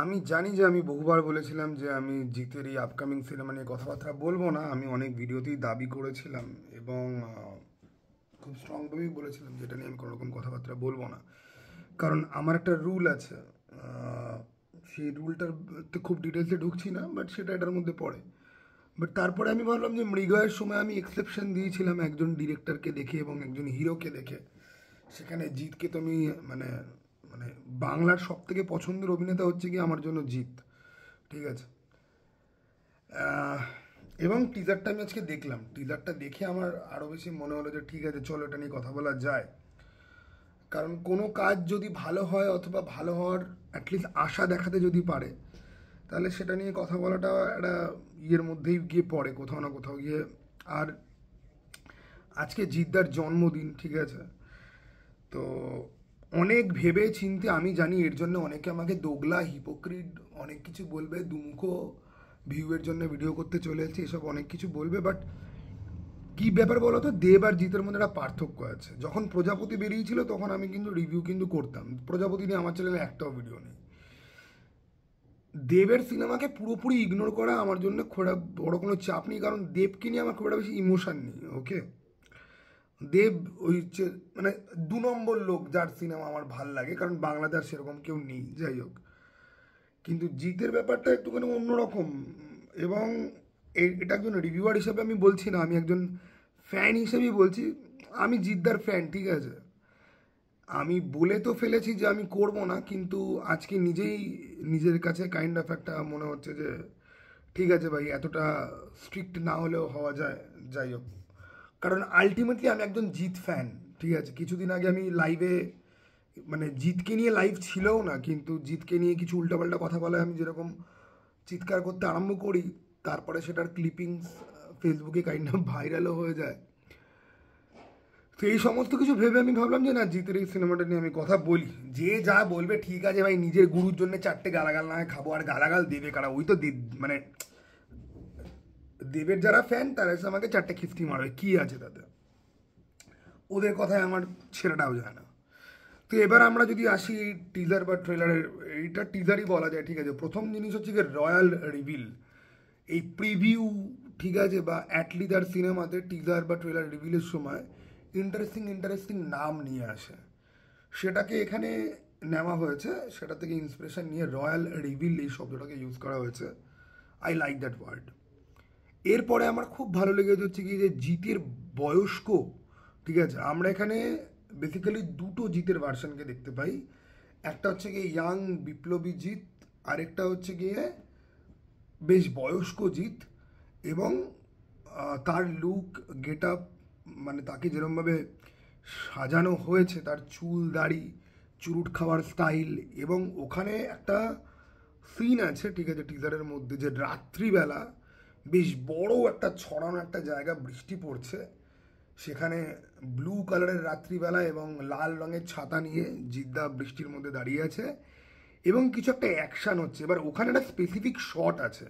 আমি জানি যে আমি বহুবার বলেছিলাম যে আমি জিতের এই আপকামিং সিনেমা নিয়ে কথাবার্তা বলবো না। আমি অনেক ভিডিওতেই দাবি করেছিলাম এবং খুব স্ট্রংভাবেই বলেছিলাম যে এটা নিয়ে আমি কোনো রকম কথাবার্তা বলবো না। কারণ আমার একটা রুল আছে, আহ, সেই রুলটার তো খুব ডিটেলসে ঢুকছি না, বাট সেটা এটার মধ্যে পড়ে। বাট তারপরে আমি ভাবলাম যে মৃগয়ের সময় আমি এক্সেপশন দিয়েছিলাম একজন ডিরেক্টরকে দেখে এবং একজন হিরোকে দেখে। সেখানে জিতকে তো আমি মানে মানে বাংলার সব থেকে পছন্দের অভিনেতা হচ্ছে কি আমার জন্য জিত। ঠিক আছে। আহ, এবং টিজারটা আমি আজকে দেখলাম, টিজারটা দেখে আমার আরও বেশি মনে হলো যে ঠিক আছে, চলো এটা নিয়ে কথা বলা যায়। কারণ কোনো কাজ যদি ভালো হয় অথবা ভালো হওয়ার অ্যাটলিস্ট আশা দেখাতে যদি পারে, তাহলে সেটা নিয়ে কথা বলাটা একটা ইয়ের মধ্যেই গিয়ে পড়ে কোথাও না কোথাও গিয়ে। আর আজকে জিদ্দার জন্মদিন, ঠিক আছে। তো অনেক ভেবে চিন্তে, আমি জানি এর জন্য অনেকে আমাকে দোগলা হিপোক্রিট অনেক কিছু বলবে, দুমুখো ভিউয়ের জন্য ভিডিও করতে চলে এসেছি, এসব অনেক কিছু বলবে। বাট কি ব্যাপার বলো তো, দেব আর জিতের মধ্যে একটা পার্থক্য আছে। যখন প্রজাপতি বেরিয়েছিল তখন আমি কিন্তু রিভিউ কিন্তু করতাম, প্রজাপতি নিয়ে আমার চ্যানেলে একটাও ভিডিও নেই। দেবের সিনেমাকে পুরোপুরি ইগনোর করা আমার জন্য খুব একটা বড় কোনো চাপ নেই, কারণ দেবকে নিয়ে আমার খুব একটা বেশি ইমোশন নেই। ওকে, দেব ওই হচ্ছে মানে 2 নম্বর লোক যার সিনেমা আমার ভাল লাগে, কারণ বাংলাদেশ সেরকম কেউ নেই, যাই হোক। কিন্তু জিতের ব্যাপারটা একটুখানি অন্যরকম। এবং এটা একজন রিভিউয়ার হিসেবে আমি বলছি না, আমি একজন ফ্যান হিসেবেই বলছি। আমি জিদ্দার ফ্যান, ঠিক আছে। আমি বলে তো ফেলেছি যে আমি করব না, কিন্তু আজকে নিজেই নিজের কাছে কাইন্ড অফ একটা মনে হচ্ছে যে ঠিক আছে ভাই, এতটা স্ট্রিক্ট না হলেও হওয়া যায়। যাই হোক, কারণ আলটিমেটলি আমি একজন জিত ফ্যান। ঠিক আছে, কিছুদিন আগে আমি লাইভে মানে জিতকে নিয়ে লাইভ ছিলও না, কিন্তু জিতকে নিয়ে কিছু উল্টাপাল্টা কথা বলে আমি যেরকম চিৎকার করতে আরম্ভ করি, তারপরে সেটার ক্লিপিংস ফেসবুকে কাইন্ড অফ ভাইরালও হয়ে যায়। তো এই সমস্ত কিছু ভেবে আমি ভাবলাম যে না, জিতের এই সিনেমাটা নিয়ে আমি কথা বলি। যে যা বলবে ঠিক আছে ভাই, নিজের গুরুর জন্য 4টে গালাগাল না হয় খাবো, আর গালাগাল দেবে কারা? ওই তো মানে দেবের যারা ফ্যান তারা এসে আমাকে 4টে খিস্তি মারবে, কি আছে তাতে? ওদের কথায় আমার ছেলেটাও যায় না। তো এবার আমরা যদি আসি টিজার বা ট্রেলারের, এইটা টিজারই বলা যায়, ঠিক আছে। প্রথম জিনিস হচ্ছে যে রয়্যাল রিভিল, এই প্রিভিউ, ঠিক আছে, বা অ্যাটলি তার সিনেমাতে টিজার বা ট্রেলার রিভিলের সময় ইন্টারেস্টিং ইন্টারেস্টিং নাম নিয়ে আসে। সেটাকে এখানে নেওয়া হয়েছে, সেটা থেকে ইন্সপিরেশন নিয়ে রয়্যাল রিভিল এই শব্দটাকে ইউজ করা হয়েছে। I like that word. এরপরে আমার খুব ভালো লেগেছে হচ্ছে কি যে জিতের বয়স্ক, ঠিক আছে। আমরা এখানে বেসিক্যালি দুটো জিতের ভার্সনকে দেখতে পাই। একটা হচ্ছে গিয়ে ইয়াং বিপ্লবী জিত, আরেকটা হচ্ছে গিয়ে বেশ বয়স্ক জিত। এবং তার লুক, গেট আপ, মানে তাকে যেরমভাবে সাজানো হয়েছে, তার চুল দাড়ি, চুরুট খাওয়ার স্টাইল। এবং ওখানে একটা সিন আছে, ঠিক আছে, টিজারের মধ্যে, যে রাত্রিবেলা বেশ বড় একটা ছড়ানো একটা জায়গা, বৃষ্টি পড়ছে সেখানে, ব্লু কালারের রাত্রিবেলা, এবং লাল রঙের ছাতা নিয়ে জিদ্দা বৃষ্টির মধ্যে দাঁড়িয়ে আছে এবং কিছু একটা অ্যাকশান হচ্ছে। এবার ওখানে একটা স্পেসিফিক শট আছে।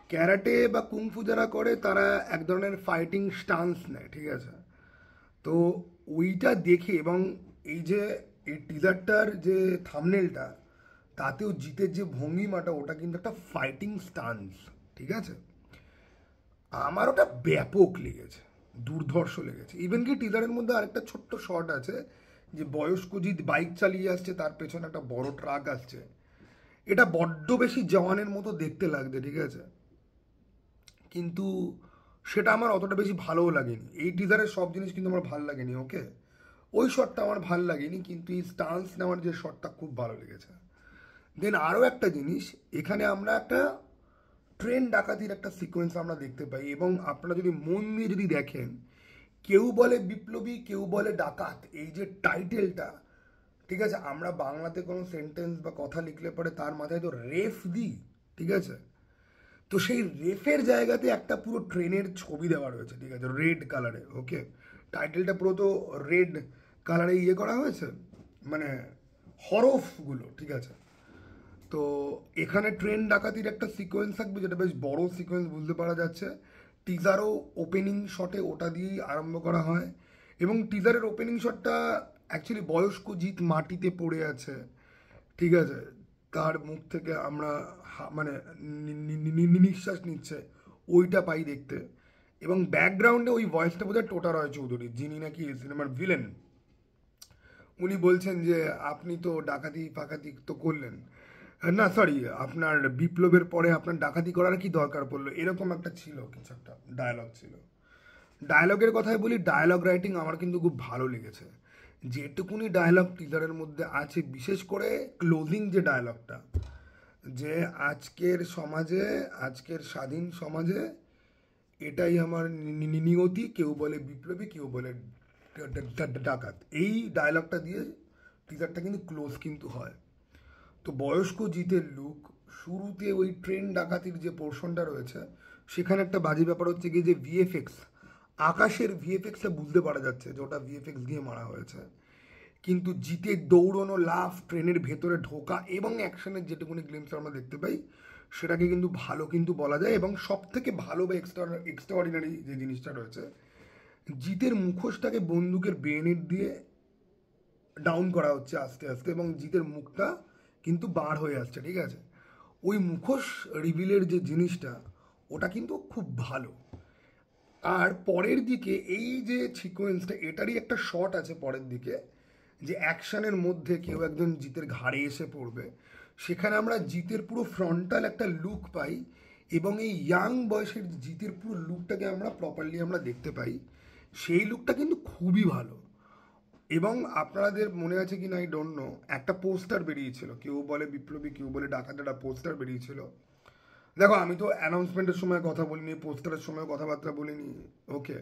ক্যারাটে বা কুংফু যারা করে তারা এক ধরনের ফাইটিং স্টান্স নেয়, ঠিক আছে। তো ওইটা দেখে, এবং এই যে এই টিজারটার যে থাম্বনেলটা, তাতেও জিতের যে ভঙ্গিমাটা, ওটা কিন্তু একটা ফাইটিং স্টান্স, ঠিক আছে। আমার ওটা ব্যাপক লেগেছে, দুর্ধর্ষ লেগেছে। ইভেন কি টিজারের মধ্যে আরেকটা ছোট্ট শট আছে, যে বয়স্ক জিৎ বাইক চালিয়ে আসছে, তার পেছনে একটা বড় ট্রাক আসছে। এটা বড্ড বেশি জওয়ানের মতো দেখতে লাগছে, ঠিক আছে। কিন্তু সেটা আমার অতটা বেশি ভালোও লাগেনি। এই টিজারের সব জিনিস কিন্তু আমার ভালো লাগেনি, ওকে। ওই শটটা আমার ভালো লাগেনি, কিন্তু এই স্টান্স নেওয়ার যে শটটা খুব ভালো লেগেছে। দেন আরও একটা জিনিস, এখানে আমরা একটা ট্রেন ডাকাতির একটা সিকোয়েন্স আমরা দেখতে পাই। এবং আপনারা যদি মন দিয়ে যদি দেখেন, কেউ বলে বিপ্লবী, কেউ বলে ডাকাত, এই যে টাইটেলটা, ঠিক আছে, আমরা বাংলাতে কোনো সেন্টেন্স বা কথা লিখলে পরে তার মাথায় তো রেফ দিই, ঠিক আছে। তো সেই রেফের জায়গাতে একটা পুরো ট্রেনের ছবি দেওয়া রয়েছে, ঠিক আছে, রেড কালারে, ওকে। টাইটেলটা পুরো তো রেড কালারে ইয়ে করা হয়েছে, মানে হরফগুলো, ঠিক আছে। তো এখানে ট্রেন ডাকাতির একটা সিকোয়েন্স থাকবে, যেটা বেশ বড় সিকোয়েন্স বুঝতে পারা যাচ্ছে। টিজারও ওপেনিং শটে ওটা দিয়েই আরম্ভ করা হয়। এবং টিজারের ওপেনিং শটটা অ্যাকচুয়ালি বয়স্ক জিৎ মাটিতে পড়ে আছে, ঠিক আছে। তার মুখ থেকে আমরা মানে নিঃশ্বাস নিচ্ছে ওইটা পাই দেখতে। এবং ব্যাকগ্রাউন্ডে ওই ভয়েসটা বোধহয় টোটা রয় চৌধুরী, যিনি নাকি সিনেমার ভিলেন। উনি বলছেন যে আপনি তো ডাকাতি ফাকাতি তো করলেন, না সরি, আপনার বিপ্লবের পরে আপনার ডাকাতি করার কি দরকার পড়লো, এরকম একটা ছিল, কিছু একটা ডায়লগ ছিল। ডায়লগের কথাই বলি, ডায়লগ রাইটিং আমার কিন্তু খুব ভালো লেগেছে। যেটুকুনি ডায়লগ টিজারের মধ্যে আছে, বিশেষ করে ক্লোজিং যে ডায়লগটা, যে আজকের সমাজে, আজকের স্বাধীন সমাজে এটাই আমার নিয়তি, কেউ বলে বিপ্লবী, কেউ বলে ডাকাত, এই ডায়লগটা দিয়ে টিজারটা কিন্তু ক্লোজ কিন্তু হয়। তো বয়স্ক জিতের লুক, শুরুতে ওই ট্রেন ডাকাতির যে পোর্শনটা রয়েছে সেখানে একটা বাজে ব্যাপার হচ্ছে কি, যে ভিএফএক্স, আকাশের ভিএফএক্সটা বুঝতে পারা যাচ্ছে যে ওটা ভিএফএক্স দিয়ে মারা হয়েছে, কিন্তু জিতের দৌড়নো, লাফ, ট্রেনের ভেতরে ঢোকা এবং অ্যাকশনের যেটুকুনি গ্লিমস আমরা দেখতে পাই সেটাকে কিন্তু ভালো কিন্তু বলা যায়। এবং সব থেকে ভালো বা এক্সট্রাঅর্ডিনারি যে জিনিসটা রয়েছে, জিতের মুখোশটাকে বন্দুকের বেনেট দিয়ে ডাউন করা হচ্ছে আস্তে আস্তে, এবং জিতের মুখটা কিন্তু বার হয়ে আসছে, ঠিক আছে। ওই মুখোশ রিভিলের যে জিনিসটা, ওটা কিন্তু খুব ভালো। আর পরের দিকে এই যে সিকোয়েন্সটা, এটারই একটা শট আছে পরের দিকে, যে অ্যাকশনের মধ্যে কেউ একজন জিতের ঘাড়ে এসে পড়বে, সেখানে আমরা জিতের পুরো ফ্রন্টাল একটা লুক পাই, এবং এই ইয়াং বয়সের জিতের পুরো লুকটাকে আমরা প্রপারলি আমরা দেখতে পাই। সেই লুকটা কিন্তু খুবই ভালো। এবং আপনাদের মনে আছে কি না আই ডোন্ট নো, একটা পোস্টার বেরিয়েছিল, কেউ বলে বিপ্লবী, কেউ বলে ডাকাত, একটা পোস্টার বেরিয়েছিল। দেখো, আমি তো অ্যানাউন্সমেন্টের সময় কথা বলিনি, পোস্টারের সময় কথাবার্তা বলিনি, ওকে,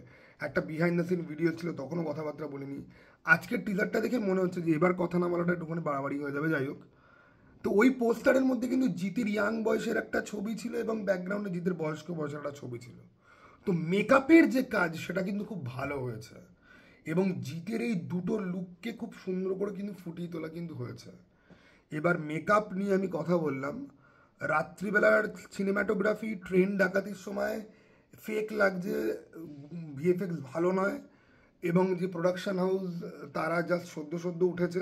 একটা বিহাইন্ড দ্য সিন ভিডিও ছিল তখনও কথাবার্তা বলিনি। আজকের টিজারটা দেখে মনে হচ্ছে যে এবার কথা না বলাটা একটুখানি বাড়াবাড়ি হয়ে যাবে, যাই হোক। তো ওই পোস্টারের মধ্যে কিন্তু জিতের ইয়াং বয়সের একটা ছবি ছিল, এবং ব্যাকগ্রাউন্ডে জিতের বয়স্ক বয়সের একটা ছবি ছিল। তো মেকআপের যে কাজ সেটা কিন্তু খুব ভালো হয়েছে, এবং জিতের এই দুটো লুককে খুব সুন্দর করে কিন্তু ফুটিয়ে তোলা কিন্তু হয়েছে। এবার মেকআপ নিয়ে আমি কথা বললাম, রাত্রিবেলার সিনেমাটোগ্রাফি, ট্রেন ডাকাতির সময় ফেক লাগছে, ভিএফএক্স ভালো নয়, এবং যে প্রোডাকশন হাউস তারা জাস্ট সদ্য সদ্য উঠেছে,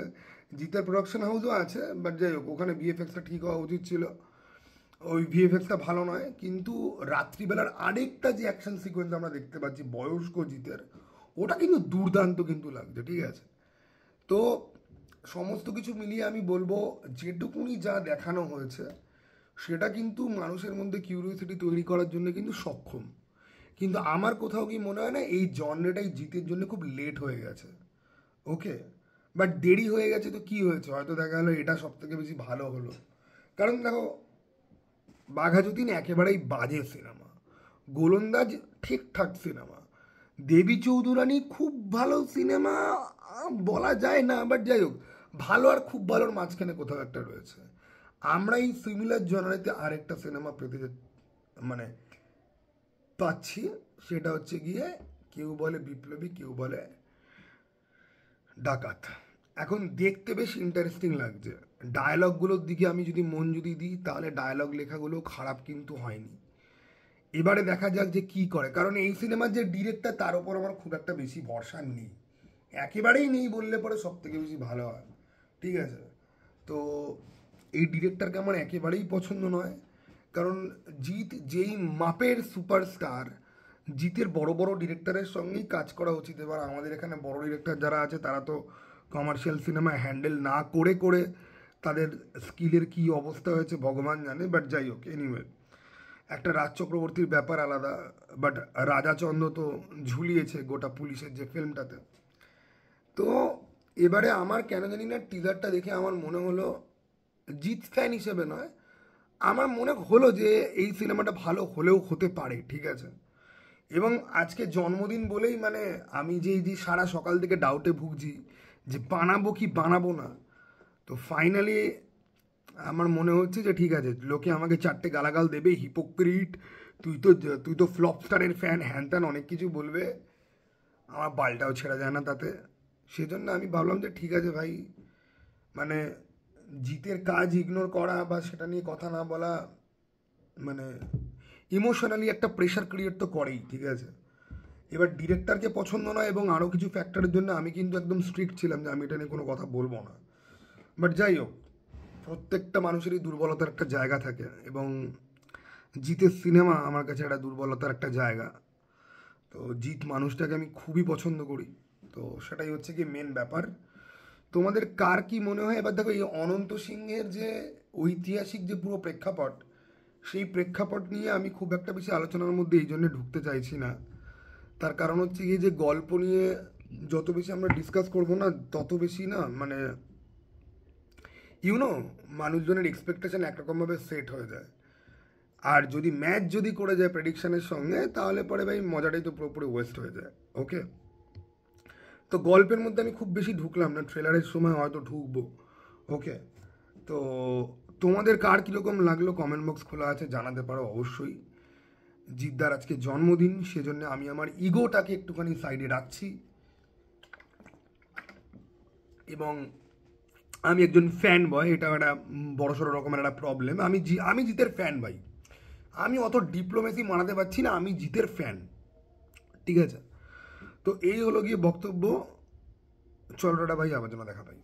জিতের প্রোডাকশন হাউসও আছে, বাট যাই হোক, ওখানে ভিএফএক্সটা ঠিক হওয়া উচিত ছিল, ওই ভিএফএক্সটা ভালো নয়। কিন্তু রাত্রিবেলার আরেকটা যে অ্যাকশন সিকোয়েন্স আমরা দেখতে পাচ্ছি বয়স্ক জিতের, ওটা কিন্তু দুর্দান্ত কিন্তু লাগছে, ঠিক আছে। তো সমস্ত কিছু মিলিয়ে আমি বলবো, যেটুকুনি যা দেখানো হয়েছে সেটা কিন্তু মানুষের মধ্যে কিউরিওসিটি তৈরি করার জন্য কিন্তু সক্ষম। কিন্তু আমার কোথাও কি মনে হয় না এই জনরেটাই জিতের জন্য খুব লেট হয়ে গেছে, ওকে, বাট দেরি হয়ে গেছে তো কি হয়েছে, হয়তো দেখা গেলো এটা সব থেকে বেশি ভালো হলো। কারণ দেখো, বাঘাযতীন একেবারেই বাজে সিনেমা, গোলন্দাজ ঠিকঠাক সিনেমা, দেবী চৌধুরানী খুব ভালো সিনেমা বলা যায় না, বাট যাই হোক, ভালো আর খুব ভালোর মাঝখানে কোথাও একটা রয়েছে। আমরা এই সিমিলার জনারিতে আরেকটা সিনেমা পেতে মানে পাচ্ছি, সেটা হচ্ছে গিয়ে কেউ বলে বিপ্লবী, কেউ বলে ডাকাত। এখন দেখতে বেশ ইন্টারেস্টিং লাগছে। ডায়লগগুলোর দিকে আমি যদি মন যদি দিই, তাহলে ডায়লগ লেখাগুলো খারাপ কিন্তু হয়নি। এবারে দেখা যাক যে কি করে, কারণ এই সিনেমার যে ডিরেক্টর তার উপর আমার খুব একটা বেশি ভরসা নেই, একেবারেই নেই বললে পরে সব থেকে বেশি ভালো হয়, ঠিক আছে। তো এই ডিরেক্টরকে আমার একেবারেই পছন্দ নয়, কারণ জিৎ যেই মাপের সুপারস্টার, জিতের বড় বড় ডিরেক্টরের সঙ্গেই কাজ করা উচিত। এবার আমাদের এখানে বড় ডিরেক্টর যারা আছে তারা তো কমার্শিয়াল সিনেমা হ্যান্ডেল না করে করে তাদের স্কিলের কি অবস্থা হয়েছে ভগবান জানে, বাট যাই হোক, এনিওয়ে, একটা রাজ চক্রবর্তীর ব্যাপার আলাদা, বাট রাজাচন্দ্র তো ঝুলিয়েছে গোটা পুলিশের যে ফিল্মটাতে। তো এবারে আমার কেন জানি না টিজারটা দেখে আমার মনে হলো, জিৎ ফ্যান হিসেবে নয়, আমার মনে হলো যে এই সিনেমাটা ভালো হলেও হতে পারে, ঠিক আছে। এবং আজকে জন্মদিন বলেই মানে আমি যে সারা সকাল থেকে ডাউটে ভুগছি যে বানাবো কি বানাবো না, তো ফাইনালি আমার মনে হচ্ছে যে ঠিক আছে, লোকে আমাকে চারটে গালাগাল দেবে, হিপোক্রিট, তুই তো ফ্লপ স্টারের ফ্যান, হ্যান ত্যান অনেক কিছু বলবে, আমার বালটাও ছেড়া যায় না তাতে। সেজন্য আমি ভাবলাম যে ঠিক আছে ভাই, মানে জিতের কাজ ইগনোর করা বা সেটা নিয়ে কথা না বলা, মানে ইমোশনালি একটা প্রেশার ক্রিয়েট তো করেই, ঠিক আছে। এবার ডিরেক্টরকে পছন্দ নয় এবং আরও কিছু ফ্যাক্টরের জন্য আমি কিন্তু একদম স্ট্রিক্ট ছিলাম যে আমি এটা নিয়ে কোনো কথা বলবো না, বাট যাই হোক, প্রত্যেকটা মানুষেরই দুর্বলতার একটা জায়গা থাকে, এবং জিতের সিনেমা আমার কাছে একটা দুর্বলতার একটা জায়গা। তো জিৎ মানুষটাকে আমি খুবই পছন্দ করি। তো সেটাই হচ্ছে কি মেন ব্যাপার। তোমাদের কার কি মনে হয়? এবার দেখো, এই অনন্ত সিংহের যে ঐতিহাসিক যে পুরো প্রেক্ষাপট, সেই প্রেক্ষাপট নিয়ে আমি খুব একটা বেশি আলোচনার মধ্যে এই জন্য ঢুকতে চাইছি না। তার কারণ হচ্ছে এই যে গল্প নিয়ে যত বেশি আমরা ডিসকাস করবো না, তত বেশি না মানে ইউনো মানুষজনের এক্সপেকটেশন একরকমভাবে সেট হয়ে যায়। আর যদি ম্যাচ যদি করে যায় প্রেডিকশনের সঙ্গে, তাহলে পরে ভাই মজাটাই তো পুরোপুরি ওয়েস্ট হয়ে যায়। ওকে, তো গল্পের মধ্যে আমি খুব বেশি ঢুকলাম না, ট্রেলারের সময় হয়তো ঢুকবো। ওকে, তো তোমাদের কার কীরকম লাগলো কমেন্ট বক্স খোলা আছে, জানাতে পারো অবশ্যই। জিদ্দার আজকে জন্মদিন, সেজন্য আমি আমার ইগোটাকে একটুখানি সাইডে রাখছি, এবং আমি একজন ফ্যান বয়, এটা একটা বড়সড় রকমের একটা প্রবলেম। আমি জিতের ফ্যান ভাই, আমি অত ডিপ্লোমেসি মানাতে পারছি না, আমি জিতের ফ্যান, ঠিক আছে? তো এই হলো গিয়ে বক্তব্য। চলো টাটা ভাই, আবার জন্য দেখা পাই।